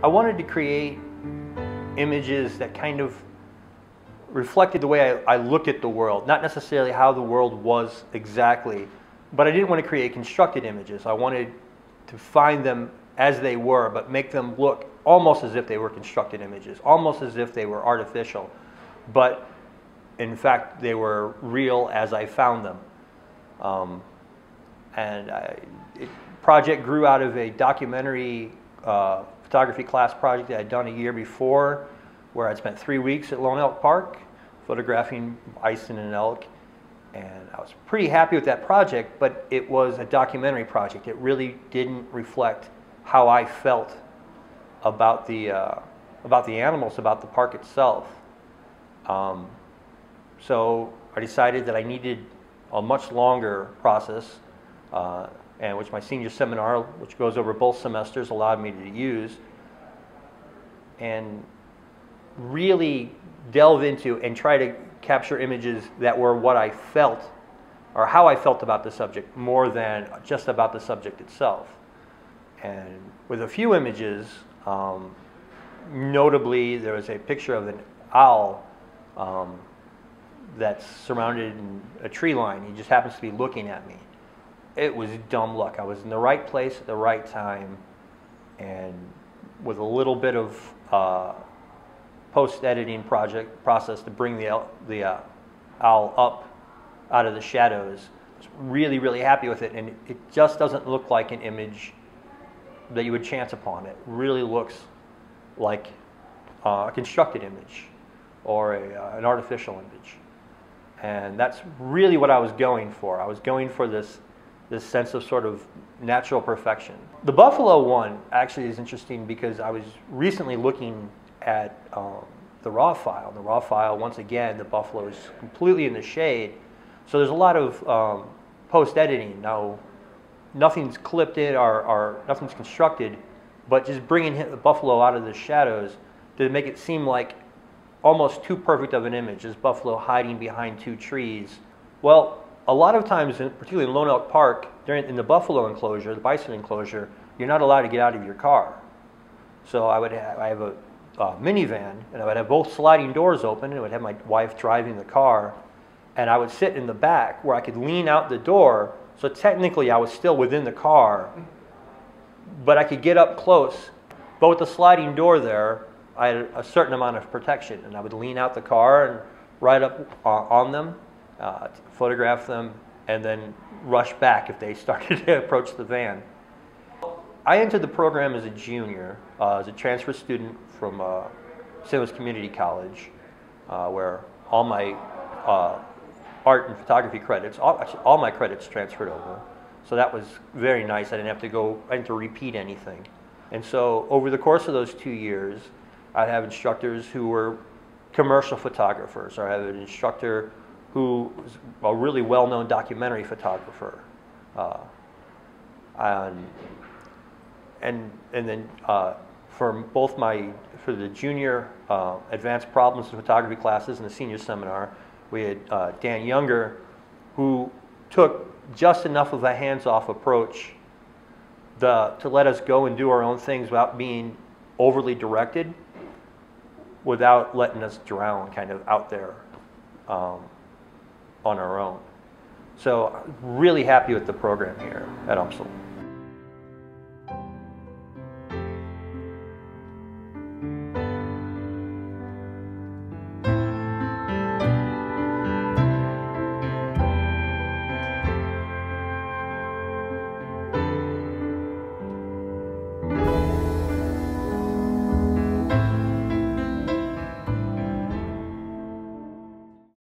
I wanted to create images that kind of reflected the way I looked at the world, not necessarily how the world was exactly, but I didn't want to create constructed images. I wanted to find them as they were, but make them look almost as if they were constructed images, almost as if they were artificial, but in fact they were real as I found them. Project grew out of a documentary photography class project that I'd done a year before, where I'd spent 3 weeks at Lone Elk Park photographing bison and elk, and I was pretty happy with that project, but it was a documentary project. It really didn't reflect how I felt about the animals, about the park itself. So I decided that I needed a much longer process, and which my senior seminar, which goes over both semesters, allowed me to use, and really delve into and try to capture images that were what I felt, or how I felt about the subject, more than just about the subject itself. And with a few images, notably there was a picture of an owl that's surrounded in a tree line. He just happens to be looking at me. It was dumb luck. I was in the right place at the right time, and with a little bit of post-editing process to bring the owl up out of the shadows. I was really, really happy with it, and it just doesn't look like an image that you would chance upon. It really looks like a constructed image or an artificial image. And that's really what I was going for. I was going for this sense of sort of natural perfection. The buffalo one actually is interesting because I was recently looking at the raw file. The raw file, once again, the buffalo is completely in the shade. So there's a lot of post-editing. Now, nothing's clipped in or nothing's constructed, but just bringing the buffalo out of the shadows to make it seem like almost too perfect of an image, this buffalo hiding behind two trees. Well, a lot of times, particularly in Lone Elk Park, in the buffalo enclosure, the bison enclosure, you're not allowed to get out of your car. So I have a minivan, and I would have both sliding doors open, and I would have my wife driving the car, and I would sit in the back where I could lean out the door, so technically I was still within the car, but I could get up close. But with the sliding door there, I had a certain amount of protection, and I would lean out the car and ride up on them, photograph them, and then rush back if they started to approach the van. I entered the program as a junior, as a transfer student from St. Louis Community College, where all my art and photography credits, actually all my credits transferred over. So that was very nice. I didn't have to repeat anything. And so over the course of those 2 years, I'd have instructors who were commercial photographers, or I had an instructor who was a really well-known documentary photographer. And then for the junior advanced problems in photography classes and the senior seminar, we had Dan Younger, who took just enough of a hands-off approach to let us go and do our own things without being overly directed, without letting us drown kind of out there on our own. So really happy with the program here at UMSL.